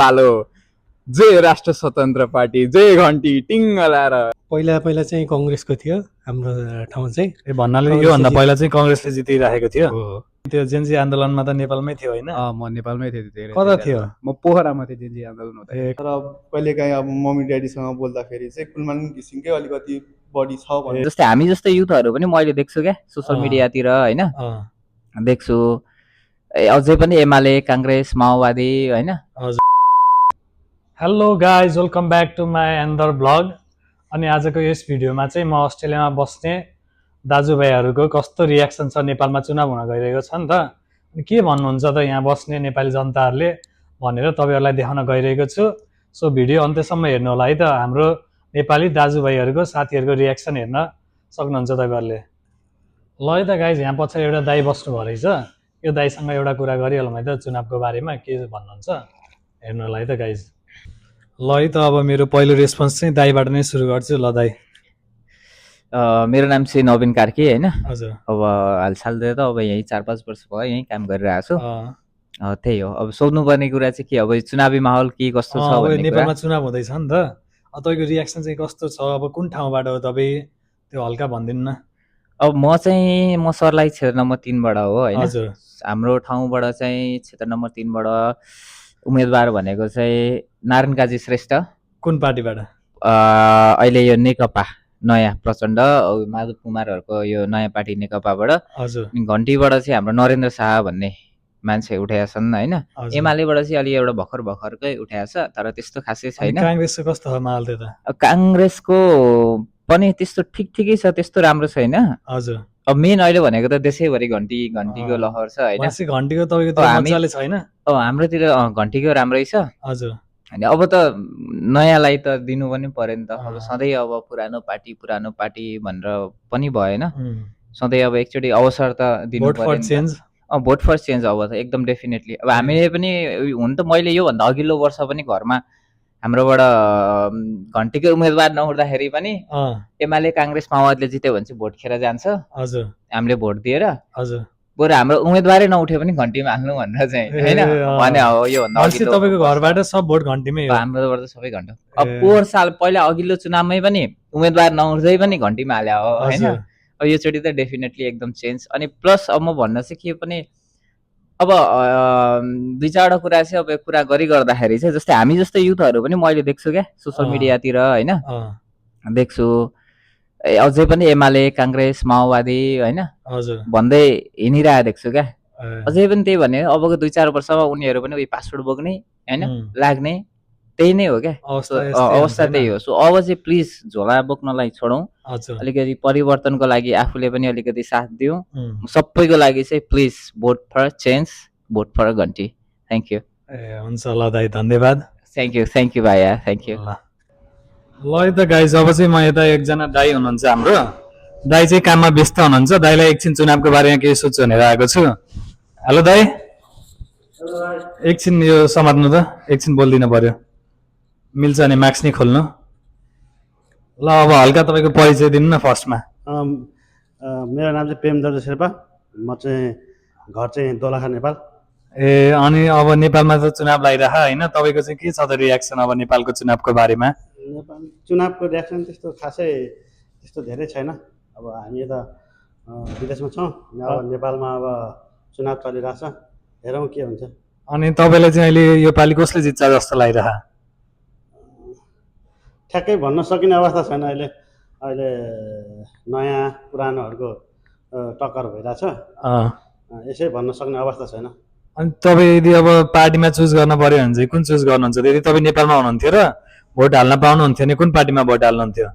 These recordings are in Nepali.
पालो, जय राष्ट्र स्वतन्त्र पार्टी, जय घन्टी टिङ लाएर। पहिला पहिला चाहिँ कङ्ग्रेसको थियो हाम्रो ठाउँ चाहिँ। ए भन्नाले योभन्दा पहिला चाहिँ कङ्ग्रेसले जितिराखेको थियो। त्यो जेन्जी आन्दोलनमा त नेपालमै थियो होइन? म नेपालमै थिएँ त्यतिखेर। कता थियो? म पोखरामा थिएँ जेन्जी आन्दोलन हुँदा। तर कहिलेकाहीँ अब मम्मी ड्याडीसँग बोल्दाखेरि चाहिँ कुलमान घिसिङकै अलिकति बढी छ भने जस्तै हामी जस्तै युथहरू पनि मैले देख्छु क्या सोसल मिडियातिर होइन, देख्छु अझै पनि एमाले काङ्ग्रेस माओवादी होइन। Hello guys, welcome back to my Ender blog. अनि आजको यस भिडियोमा चाहिँ म अस्ट्रेलियामा बस्ने दाजुभाइहरूको कस्तो रियाक्सन छ, नेपालमा चुनाव हुन गइरहेको छ नि त, अनि के भन्नुहुन्छ त यहाँ बस्ने नेपाली जनताहरूले भनेर तपाईँहरूलाई देखाउन गइरहेको छु। सो भिडियो अन्त्यसम्म हेर्नु होला है त। हाम्रो नेपाली दाजुभाइहरूको साथीहरूको रियाक्सन हेर्न सक्नुहुन्छ तपाईँहरूले। ल है त गाइज, यहाँ पछाडि एउटा दाई बस्नुभयो रहेछ। यो दाईसँग एउटा कुरा गरिहालौँ है त चुनावको बारेमा के भन्नुहुन्छ, हेर्नु होला है त गाइज। ल है त अब मेरो पहिलो रेस्पोन्स चाहिँ दाईबाट नै सुरु गर्छु। ल दाई। मेरो नाम चाहिँ नवीन कार्की होइन। हजुर। अब हालसालतिर त अब यहीँ 4-5 वर्ष भयो यहीँ काम गरिरहेको छु। त्यही हो। अब सोध्नुपर्ने कुरा चाहिँ के, अब चुनावी माहौल के कस्तो छ भन्ने कुरा। नेपालमा चुनाव हुँदैछ नि त, तपाईँको रियाक्सन चाहिँ कस्तो छ? अब कुन ठाउँबाट हो तपाईँ, त्यो हल्का भनिदिनु न। अब म सर्लाही क्षेत्र नम्बर 3बाट हो होइन। हजुर। हाम्रो ठाउँबाट चाहिँ क्षेत्र नम्बर 3बाट उम्मेदवार भनेको चाहिँ नारायण काजी श्रेष्ठ। कुन पार्टीबाट? अहिले यो नेकपा नयाँ प्रचण्ड माधव कुमारहरूको यो नयाँ पार्टी नेकपाबाट। हजुर। घन्टीबाट चाहिँ हाम्रो नरेन्द्र शाह भन्ने मान्छे उठाएका छन् होइन। एमालेबाट चाहिँ अलि एउटा भर्खरकै उठाएको छ, तर त्यस्तो खासै छैन। काङ्ग्रेसको कस्तो छ माहौल त्यो त? काङ्ग्रेसको पनि त्यस्तो ठिकै छ, त्यस्तो राम्रो छैन। हजुर। अब मेन अहिले भनेको त देशैभरि घन्टीको लहर छ होइन। घन्टीको तपाईँको मजाले छैन? हाम्रोतिर घन्टीको राम्रै छ। हजुर। अनि अब त नयाँलाई त दिनु पनि पर्यो नि त। अब सधैँ अब पुरानो पार्टी भनेर पनि भएन, सधैँ अब एकचोटि अवसर त दिनु पर्यो। भोट फर चेन्ज अब त एकदम डेफिनेटली। अब हामीले पनि हुन त मैले योभन्दा अघिल्लो वर्ष पनि घरमा हाम्रोबाट घन्टीको उम्मेदवार नहुँदाखेरि पनि एमाले काङ्ग्रेस माओवादीले जित्यो भने चाहिँ भोट खेर जान्छ। हजुर। हामीले भोट दिएर। हजुर। बरु हाम्रो उम्मेदवारै नउठ्यो पनि घन्टीमा हाल्नु भनेर चाहिँ होइन भने हो। योभन्दा तपाईँको घरबाट सब भोट घन्टीमै हो? हाम्रोबाट त सबै घन्टा। अब पोहोर साल पहिला अघिल्लो चुनावमै पनि उम्मेदवार नहुँदै पनि घन्टीमा हाल्यो हो होइन। अब योचोटि त डेफिनेटली एकदम चेन्ज। अनि प्लस अब म भन्न चाहिँ के पनि, अब 2-4वटा कुरा चाहिँ अब कुरा गर्दाखेरि चाहिँ जस्तै हामी जस्तै युथहरू पनि मैले देख्छु क्या सोसल मिडियातिर होइन, देख्छु अझै पनि एमाले काङ्ग्रेस माओवादी होइन भन्दै हिँडिरहेको देख्छु क्या। अझै पनि त्यही भने अबको 2-4 वर्षमा उनीहरू पनि उयो पासपोर्ट बोक्ने होइन लाग्ने त्यही नै हो क्या अवस्था त्यही हो। सो अब चाहिँ प्लिज झोला बोक्नलाई छोडौँ, अलिकति परिवर्तनको लागि आफूले पनि अलिकति साथ दिउँ। सबैको लागि चाहिँ please vote for change, vote for घन्टी। Thank you. हुन्छ ल दाई, धन्यवाद। थ्याङ्क यू भाइ, थ्याङ्क यू। ल है त गाइज, अब चाहिँ म यता एकजना दाई हुनुहुन्छ हाम्रो, दाई चाहिँ काममा व्यस्त हुनुहुन्छ। दाईलाई एकछिन चुनावको बारेमा केही सोध्छु भनेर आएको छु। हेलो दाई, एकछिन यो समात्नु त, एकछिन बोलिदिनु पर्यो। मिल्छ भने मास्क नै खोल्नु। ल अब हल्का तपाईँको परिचय दिनु न फर्स्टमा। मेरो नाम चाहिँ प्रेमदर्ज शेर्पा, म चाहिँ घर चाहिँ दोलखा नेपाल। ए अनि अब नेपालमा त चुनाव लागिरह होइन, तपाईँको चाहिँ के छ त रियाक्सन अब नेपालको चुनावको बारेमा? नेपाल चुनावको रियाक्सन त्यस्तो खासै त्यस्तो धेरै छैन। अब हामी त विदेशमा छौँ, अब नेपालमा अब चुनाव चलिरहेछ, हेरौँ के हुन्छ। अनि तपाईँलाई चाहिँ अहिले यो पालि कसले जित्छ जस्तो लागिरह? ठ्याक्कै भन्न सकिने अवस्था छैन। अहिले नयाँ पुरानोहरूको टक्कर भइरहेछ, यसै भन्न सक्ने अवस्था छैन। अनि तपाईँ यदि अब पार्टीमा चुज गर्न पर्यो भने चाहिँ कुन चुज गर्नुहुन्छ? यदि तपाईँ नेपालमा हुनुहुन्थ्यो र भोट हाल्न पाउनुहुन्थ्यो भने कुन पार्टीमा भोट हाल्नुहुन्थ्यो?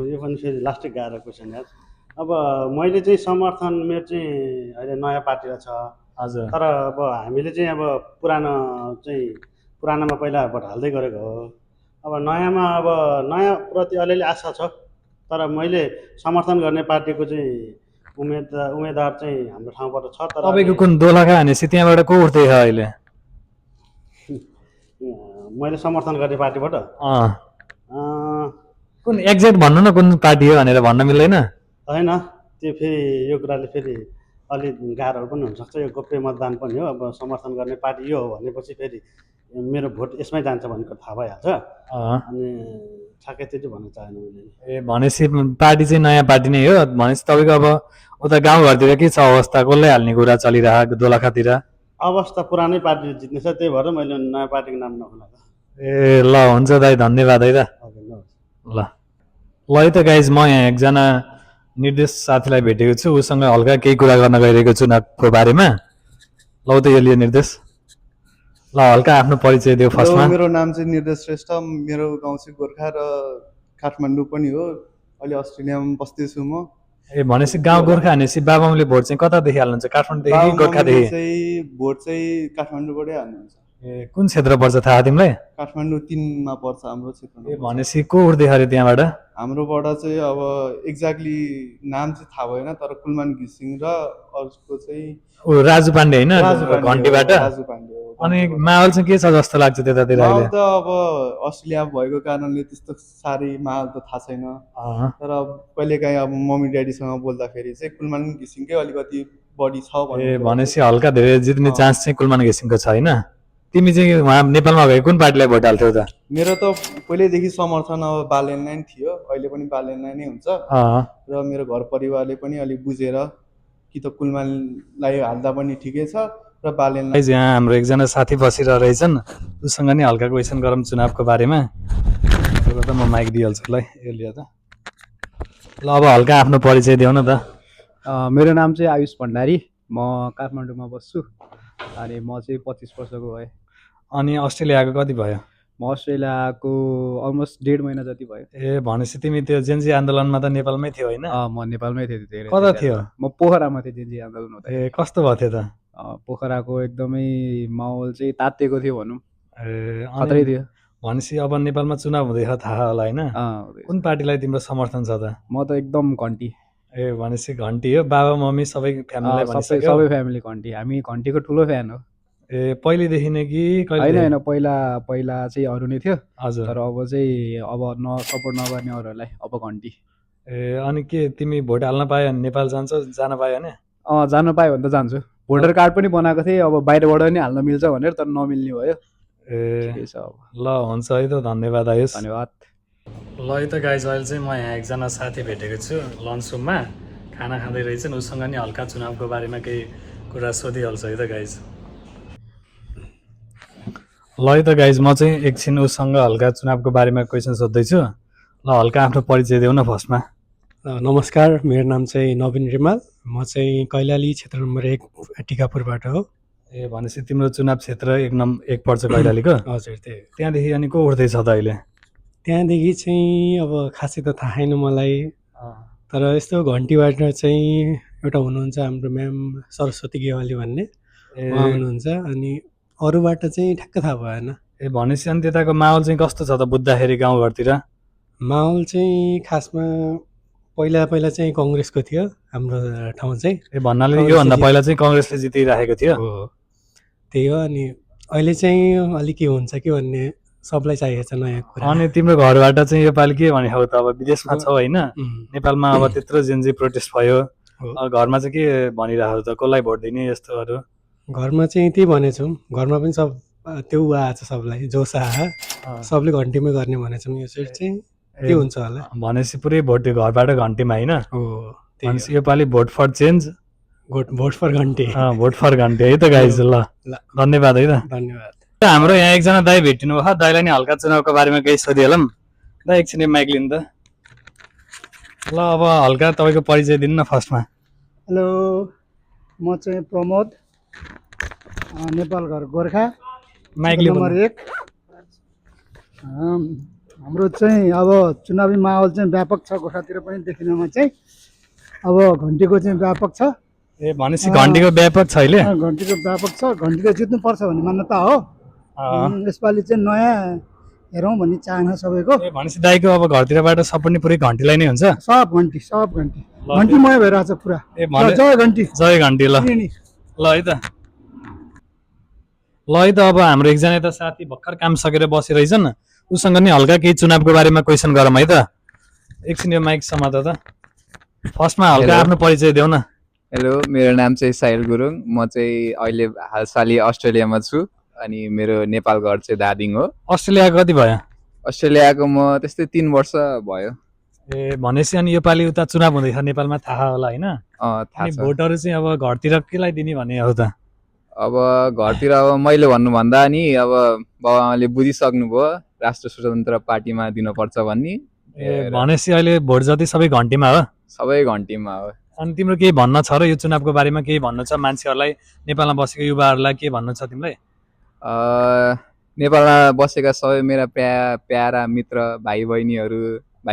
यो पनि फेरि लास्टै गाह्रो क्वेसन यार। अब मैले चाहिँ समर्थन मेरो चाहिँ अहिले नयाँ पार्टीलाई छ। हजुर। तर अब हामीले चाहिँ अब पुरानोमा पहिला भोट हाल्दै गरेको हो। अब नयाँमा अब नयाँप्रति अलिअलि आशा छ, तर मैले समर्थन गर्ने पार्टीको चाहिँ उम्मेदवार चाहिँ हाम्रो ठाउँबाट छ। तर तपाईँको कुन दोलखा भनेपछि त्यहाँबाट को उठ्दै छ अहिले? मैले समर्थन गर्ने पार्टीबाट कुन एक्ज्याक्ट भन्नु न, कुन पार्टी हो भनेर भन्न मिल्दैन? होइन, त्यो फेरि यो कुराले फेरि अलिक गाह्रो पनि हुनसक्छ। यो गोप्य मतदान पनि हो। अब समर्थन गर्ने पार्टी यो हो भनेपछि फेरि मेरो भोट यसमै जान्छ भन्ने कुरा थाहा भइहाल्छ। अँ, अनि ठ्याक्कै त्यो चाहिँ भन्न चाहेन मैले। ए भनेपछि पार्टी चाहिँ नयाँ पार्टी नै हो भनेपछि तपाईँको अब उता गाउँघरतिर के छ अवस्था कसलाई हाल्ने कुरा चलिरहेको दोलखातिर? अवस्था पुरानै पार्टी जित्नेछ, त्यही भएर मैले नयाँ पार्टीको नाम नखुला त। ए ल हुन्छ दाइ धन्यवाद है त। हजुर ल। ल ल है त गाइज म यहाँ एकजना निर्देश साथीलाई भेटेको छु उसँग हल्का केही कुरा गर्न गइरहेको छु चुनावको बारेमा। ल त यो लियो निर्देश। ल हल्का आफ्नो परिचय दियो फर्स्टमा। मेरो नाम चाहिँ निर्देश श्रेष्ठ, मेरो गाउँ चाहिँ गोर्खा र काठमाडौँ पनि हो। अहिले अस्ट्रेलियामा बस्दैछु म। ए भनेपछि गाउँ गोर्खा भनेपछि बाबाले भोट चाहिँ कतादेखि हाल्नुहुन्छ? काठमाडौँदेखि बाबु गोर्खादेखि? मम्मीले चाहिँ भोट चाहिँ काठमाडौँबाटै हाल्नुहुन्छ। ए कुन क्षेत्र पर्छ थाहा तिमीलाई? काठमाडौँ 3 पर्छ हाम्रो क्षेत्रमा। ए भनेपछि को उठ्दै अरे त्यहाँबाट? हाम्रोबाट चाहिँ अब एक्ज्याक्टली नाम चाहिँ थाहा भएन, तर कुलमान घिसिङ र अर्को चाहिँ ओ राजु पाण्डे होइन राजु पाण्डे हो, घन्टीबाट? राजु पाण्डे हो। अनि माहौल चाहिँ के छ जस्तो लाग्छ त्यतातिर माहौल अहिले? त अब अस्ट्रेलिया भएको कारणले त्यस्तो साह्रै माहौल त थाहा छैन, अँ, तर कहिलेकाहीँ अब मम्मी ड्याडीसँग बोल्दाखेरि चाहिँ कुलमान घिसिङकै अलिकति बढी छ ए भन्ने भनेपछि हल्का धेरै जित्ने अँ। चान्स चाहिँ कुलमान घिसिङको छ होइन? तिमी चाहिँ उहाँ नेपालमा गए कुन पार्टीलाई भोट हाल्थ्यौ त? मेरो त पहिल्यैदेखि समर्थन अब बालेनलाई नै थियो, अहिले पनि बालेनलाई नै हुन्छ। अँ, र मेरो घर परिवारले पनि अलिक बुझेर कि त कुलमानलाई हाल्दा पनि ठिकै छ र बालेनलाई। गाइज यहाँ हाम्रो एकजना साथी बसिरहेको रहेछन् उसँग नि हल्का क्वेसन गरौँ चुनावको बारेमा। त्यसको त म माइक दिइहाल्छु ल यो लियो त। ल अब हल्का आफ्नो परिचय देऊ न त। मेरो नाम चाहिँ आयुष भण्डारी, म काठमाडौँमा बस्छु अनि म चाहिँ 25 वर्षको भएँ। अनि अस्ट्रेलियाको कति भयो? म अस्ट्रेलियाको अलमोस्ट 1.5 महिना जति भयो। ए भनेपछि तिमी त्यो जेन्जी आन्दोलनमा त नेपालमै थियो होइन? म नेपालमै थिएँ धेरै। कता थियो? म पोखरामा थिएँ जेन्जी आन्दोलन हुँदा। ए कस्तो भयो थियो त? पोखराको एकदमै माहौल चाहिँ तातिएको थियो भनौँ, ए खतरै थियो। भनेपछि अब नेपालमा चुनाव हुँदैछ थाहा होला होइन? कुन पार्टीलाई तिम्रो समर्थन छ त? म त एकदम घन्टी। ए भनेपछि घन्टी हो, बाबा मम्मी सबै फ्यामिलीलाई भनिसक्यो? सबै फ्यामिली घन्टी, हामी घन्टीको ठुलो फ्यान हो। ए पहिलेदेखि नै कि होइन होइन, पहिला चाहिँ अरू नै थियो, हजुर। तर अब चाहिँ अब सपोर्ट नगर्ने अरूहरूलाई अब घन्टी। ए अनि के तिमी भोट हाल्न पायो भने नेपाल जान्छौ? जान पायो भने? जानु पायो भने त जान्छु। भोटर कार्ड पनि बनाएको थिएँ, अब बाहिरबाट नि हाल्न मिल्छ भनेर, तर नमिल्ने भयो। ए ठिकै छ अब। ल हुन्छ है त धन्यवाद आयुष। धन्यवाद। ल है त गाइज अहिले चाहिँ म यहाँ एकजना साथी भेटेको छु लन्च रुममा खाना खाँदै रहेछन् उसँग नि हल्का चुनावको बारेमा केही कुरा सोधिहाल्छु है त गाइज। ल है त गाइज म चाहिँ एकछिन उसँग हल्का चुनावको बारेमा क्वेसन सोध्दैछु। ल हल्का आफ्नो परिचय देऊ न फर्स्टमा। नमस्कार, मेरो नाम चाहिँ नवीन रिमाल, म चाहिँ कैलाली क्षेत्र नम्बर 1 टिकापुरबाट हो। ए भनेपछि तिम्रो चुनाव क्षेत्र 1 पर्छ कैलालीको? हजुर त्यही। त्यहाँदेखि अनि को उठ्दैछ त अहिले? त्यहाँदेखि चाहिँ अब खासै त थाहा छैन मलाई, तर यस्तो घन्टीबाट चाहिँ एउटा हुनुहुन्छ हाम्रो म्याम सरस्वती गेवाली भन्ने, उहाँ हुनुहुन्छ। अनि अरूबाट चाहिँ ठ्याक्क थाहा भएन। ए भनेपछि अनि त्यताको माहौल चाहिँ कस्तो छ त बुझ्दाखेरि गाउँघरतिर? माहौल चाहिँ खासमा पहिला चाहिँ कङ्ग्रेसको थियो हाम्रो ठाउँ चाहिँ। ए भन्नाले योभन्दा पहिला चाहिँ कङ्ग्रेसले जितिराखेको थियो? हो त्यही हो। अनि अहिले चाहिँ अलिक के हुन्छ कि भन्ने सबलाई चाहिएको छ नयाँ कुरा। अनि तिम्रो घरबाट चाहिँ योपालि के भने हो त? अब विदेशमा छौ होइन, नेपालमा अब त्यत्रो जेन्जी प्रोटेस्ट भयो, घरमा चाहिँ के भनिरहेको त? कसलाई भोट दिने यस्तोहरू? घरमा चाहिँ त्यही भनेछौँ, घरमा पनि सब त्यो आएको छ, सबलाई जोस आयो, सबले घन्टीमै गर्ने भनेछौँ। यो चाहिँ के हुन्छ होला भनेपछि पुरै भोट घरबाट घन्टीमा होइन? हो भनेपछि योपालि vote for change, vote for घन्टी। भोट फर घन्टी है त गाइज। ल धन्यवाद है त। धन्यवाद। हाम्रो यहाँ एकजना दाई भेटिनु भयो, दाईलाई नि हल्का चुनावको बारेमा केही सोधिहालौँ। दाई एकछिन माइक लिनु त। ल अब हल्का तपाईँको परिचय दिनु न फर्स्टमा। हेलो, म चाहिँ प्रमोद, नेपाल घर गोर्खा, माइक नम्बर 1। हाम्रो चाहिँ अब चुनावी माहौल चाहिँ व्यापक छ, गोर्खातिर पनि देखिनमा चाहिँ अब घन्टीको चाहिँ व्यापक छ। ए भनेपछि घन्टीको व्यापक छ अहिले? घन्टीको व्यापक छ, घन्टीले जित्नुपर्छ भन्ने मान्यता हो। यसपालि चाहिँ नयाँ हेरौँ भन्ने चाहना सबैको। ए भनेपछि दाइको अब घरतिरबाट सपोर्ट नि पुरै घन्टीलाई नै हुन्छ? सब घन्टी घन्टीमय भइरहेछ पुरा। जय घन्टी, जय घन्टी। ल ल है त। ल है त अब हाम्रो एकजना यता साथी भर्खर काम सकेर बसिरहेछन्, उसँग नि हल्का केही चुनावको बारेमा क्वेसन गरौँ है त। एकछिन यो माइक समात त। फर्स्टमा हल्का आफ्नो परिचय देऊ न। हेलो, मेरो नाम चाहिँ साहिल गुरुङ, म चाहिँ अहिले हालसाली अस्ट्रेलियामा छु अनि मेरो नेपाल घर चाहिँ धादिङ हो। अस्ट्रेलिया कति भयो? अस्ट्रेलियाको म त्यस्तै 3 वर्ष भयो। ए भनेपछि अनि योपालि उता चुनाव हुँदैछ नेपालमा, थाहा होला होइन? थाहा अनि छ। भोटहरू चाहिँ अब घरतिर केलाई दिने भन्ने हो त? अब घरतिर अब मैले भन्नुभन्दा नि अब बाबाआमाले बुझिसक्नुभयो राष्ट्र स्वतन्त्र पार्टीमा दिनुपर्छ भन्ने। ए भनेपछि अहिले भोट जति सबै घन्टीमा हो? सबै घन्टीमा हो। अनि तिम्रो केही भन्न छ र यो चुनावको बारेमा केही भन्नु छ मान्छेहरूलाई, नेपालमा बसेको युवाहरूलाई के भन्नु छ तिमीलाई? नेपालमा बसेका सबै मेरा प्यारा मित्र भाइ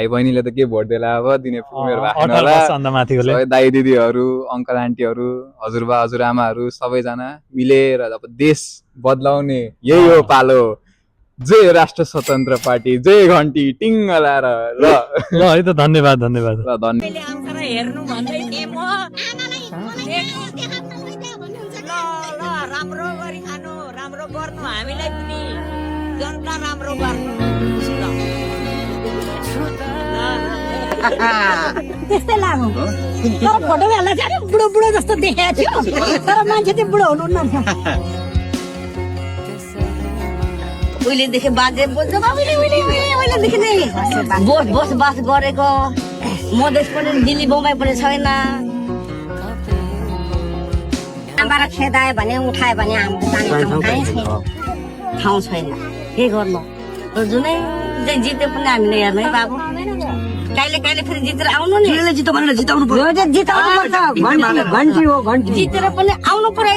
बहिनीले त के भोट देला अब दिने मेरो भाइ 18 वर्षभन्दा माथिकोले। सबै दाइ दिदीहरू अङ्कल आन्टीहरू हजुरबा हजुरआमाहरू सबैजना मिलेर अब देश बदलाउने यही हो पालो। जय राष्ट्र स्वतन्त्र पार्टी, जय घन्टी टिङ्ग लाएर ल है त धन्यवाद धन्यवाद। ल धन्यवाद। हेर्नु भन्दै थिएँ म ल राम्रो गरी खानु, राम्रो गर्नु, हामीलाई पनि जनता राम्रो गर्नु। त्यस्तै लाग्यो तर फोटो हेर्दा चाहिँ बुढो बुढो जस्तो देखेको थियो तर मान्छे चाहिँ बुढो हुनुहुन्न। उहिलेदेखि बाजे उहिलेदेखि नै बसोबास गरेको, मधेस पनि दिल्ली बम्बई पनि छैन। आमाबाट खेदायो भने उठायो भने हाम्रो जाने ठाउँ छैन, के गर्नु। जुनै जिते पनि हामीले हेर्नु है बाबु, कहिले कहिले फेरि जितेर आउनु नि, जितो भनेर जिताउनु पर्छ, जितेर पनि आउनु पर्यो।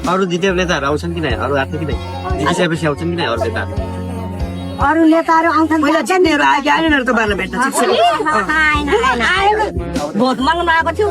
अरू जितेर नेताहरू आउँछन् कि नै? अरू आएको कि नै? जितेपछि आउँछन् कि नै अरू नेताहरू? अरू नेताहरू आउँछन् भोट माग्नु आएको थियो